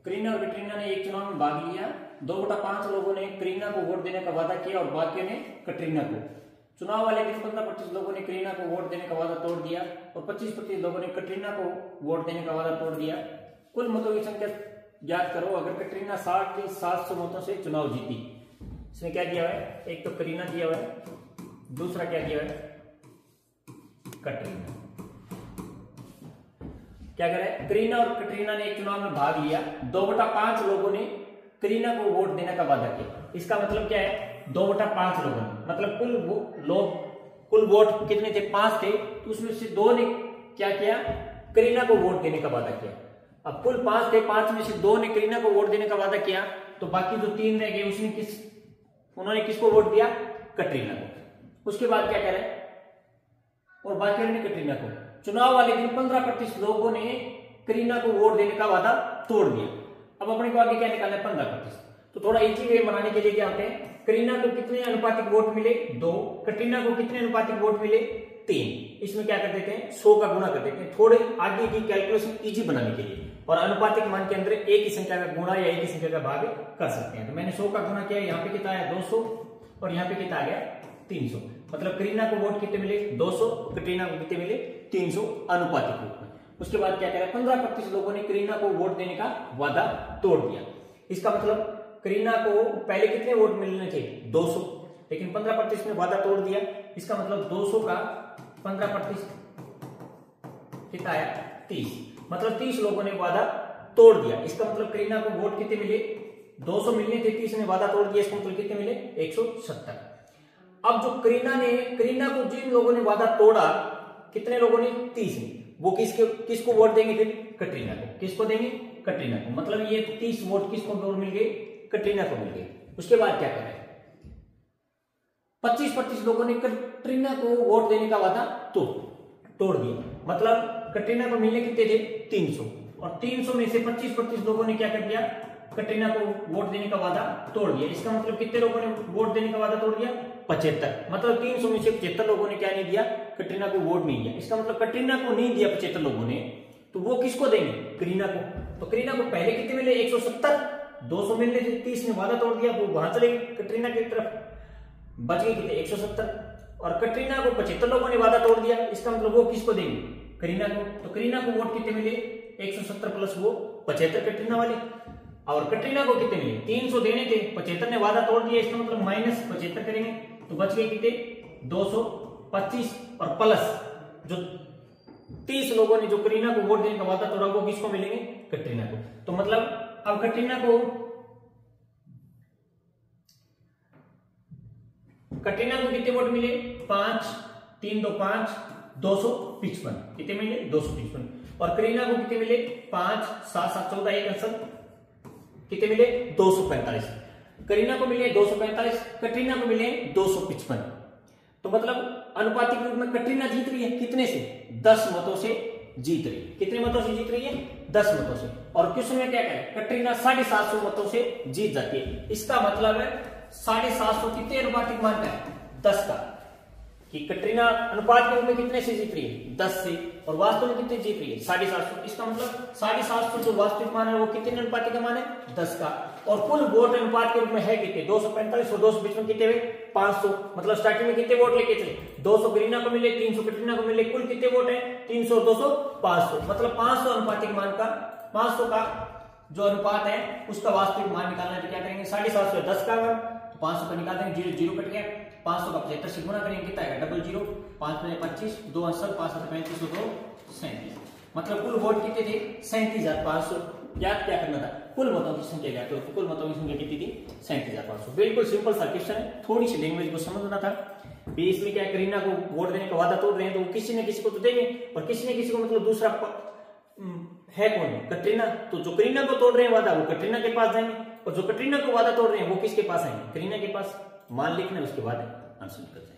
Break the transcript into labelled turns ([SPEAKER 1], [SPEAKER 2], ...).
[SPEAKER 1] करीना और कटरीना ने एक चुनाव में भाग लिया। 2/5 लोगों ने करीना को वोट देने का वादा किया और बाकी ने कटरीना को। चुनाव वाले दिन 15% लोगों ने करीना को वोट देने का वादा तोड़ दिया और 25% लोगों ने कटरीना को वोट देने का वादा तोड़ दिया। कुल मतों की संख्या ज्ञात करो। अगर कटरीना 700 मतों से चुनाव जीती, इसमें क्या दिया हुआ है, एक तो करीना दिया हुआ है, दूसरा क्या दिया हुआ है, कटरीना। क्या करें, करीना और कटरीना ने एक चुनाव में भाग लिया। 2/5 लोगों ने करीना को वोट देने का वादा किया। इसका मतलब क्या है, 2/5 लोगों ने, मतलब कुल वोट कितने थे, 5 थे, तो उसमें से 2 ने क्या किया, करीना को वोट देने का वादा किया। अब कुल 5 थे, 5 में से 2 ने करीना को वोट देने का वादा किया, तो बाकी जो 3 रह गए उन्होंने किसको वोट दिया, कटरीना को। उसके बाद क्या करें, और बाकी ने कटरीना को। चुनाव वाले दिन 15% लोगों ने करीना को वोट देने का वादा तोड़ दिया। अब अपने को आगे क्या निकालना है, 15%। तो थोड़ा इजी वे बनाने के लिए क्या होते हैं, करीना को कितने अनुपातिक वोट मिले, 2, कटरीना को कितने अनुपातिक वोट मिले, 3। इसमें क्या कर देते हैं, 100 का गुणा कर देते हैं, थोड़े आगे की कैलकुलेशन इजी बनाने के लिए। और अनुपातिक मान के अंदर एक ही संख्या का गुणा या एक ही संख्या का भाग कर सकते हैं। तो मैंने 100 का गुणा किया, यहाँ पे कितना आया 200 और यहाँ पे कितना आ गया 300। मतलब करीना को वोट कितने मिले, 200, कटरीना को कितने मिले, 300 अनुपातिक रूप में। उसके बाद क्या करें, 15% लोगों ने करीना को वोट देने का वादा तोड़ दिया। इसका मतलब करीना को पहले कितने वोट मिलने थे, 200, लेकिन 15% ने वादा तोड़ दिया। इसका मतलब 200 का 15% कितना आया, 30। मतलब 30 लोगों ने वादा तोड़ दिया। इसका मतलब करीना को वोट कितने मिले, 200 मिलने थे, 30 ने वादा तोड़ दिया। इसका मतलब कितने मिले, 170। अब जो करीना को जिन लोगों ने वादा तोड़ा, कितने लोगों ने, 30 ने, वो किसको वोट देंगे फिर, कटरीना को। किसको देंगे, कटरीना को। मतलब ये 30 वोट किसको मिल गए, कटरीना को मिल गए। उसके बाद क्या करें, 25% लोगों ने कटरीना को वोट देने का वादा तोड़ दिया। मतलब कटरीना को मिलने कितने थे, 300, और 300 में से 25% लोगों ने क्या कर दिया, कटरीना को वोट देने का वादा तोड़ दिया। इसका मतलब कितने लोगों ने वोट देने का वादा तोड़ दिया, 75। मतलब 300 में से 75 लोगों ने क्या नहीं दिया, कटरीना को वोट नहीं दिया। इसका मतलब कटरीना को नहीं दिया 75 लोगों ने, तो वो किसको देंगे, करीना को। तो करीना को पहले कितने मिले, 170, 200 मिलने थे, 30 ने वादा तोड़ दिया, वो वहां चले गए कटरीना की तरफ, बच गए कितने, 170। और कटरीना को 75 लोगों ने वादा तोड़ दिया। इसका मतलब वो किसको देंगे, करीना को। तो करीना को वोट कितने मिले, 170 प्लस वो 75 कटरीना वाले। और कटरीना को कितने मिले, 300 देने थे, 75 ने वादा तोड़ दिया। इसका मतलब माइनस 75 करेंगे तो बच गए कितने, 225, और प्लस जो 30 लोगों ने जो करीना को वोट देने का वादा तोड़ा, वो किसको मिलेंगे, कटरीना को। तो मतलब अब कटरीना को कितने वोट मिले, 5, 3 2 5, 255। कितने मिले, 255। और करीना को कितने मिले, 5 7 7 14, 1 अंश, कितने मिले, 245। करीना को मिले 245, कटरीना को मिले 255। तो मतलब अनुपातिक रूप में कटरीना जीत रही है, कितने से, 10 मतों से जीत रही है। कितने मतों से जीत रही है, 10 मतों से। और क्वेश्चन में क्या करें, कटरीना 750 मतों से जीत जाती है। इसका मतलब है 750 कितने अनुपातिक मान का है, 10 का, कि कटरीना अनुपात के रूप में कितने से जीत रही है, 10 से, और वास्तव में कितने जीत रही है, 750। इसका मतलब 750 जो वास्तविक मान है वो कितने अनुपातिक का मान है, 10 का। और कुल वोट अनुपात के रूप में है कितने, 245 और 255 कितने हुए, 500। मतलब स्टार्टिंग में कितने वोट लेके थे, 200 करीना को मिले, 300 कटरीना को मिले, कुल कितने वोट है, 300 200 500। मतलब 500 अनुपातिक मान का, 500 का जो अनुपात है उसका वास्तविक मान निकालना है। तो क्या करेंगे, 750 10 का मान, 500 का निकाल देंगे, 0 0 कट गया, 500 का 75 से गुणा करेंगे, कितना आएगा, 0 5 25, 2 अंश 5 35 2 37। मतलब कुल वोट कितने थे, 37,500। याद क्या करना था, कुल मतों की संख्या क्या, तो कुल मतों की संख्या कितनी थी, 37,500। बिल्कुल सिंपल सा क्वेश्चन है, थोड़ी सी लैंग्वेज को समझना था। इसमें क्या, करीना को वोट देने का वादा तोड़ रहे हैं, तो किसी न किसी को तो देंगे, और किसी न किसी को मतलब दूसरा है कौन, कटरीना। तो जो करीना को तोड़ रहे हैं वादा, वो कटरीना के पास जाएंगे, और जो कटरीना को वादा तोड़ रहे हैं वो किसके पास आएंगे, करीना के पास। मान लिखना, उसके बाद आंसर निकल जाए।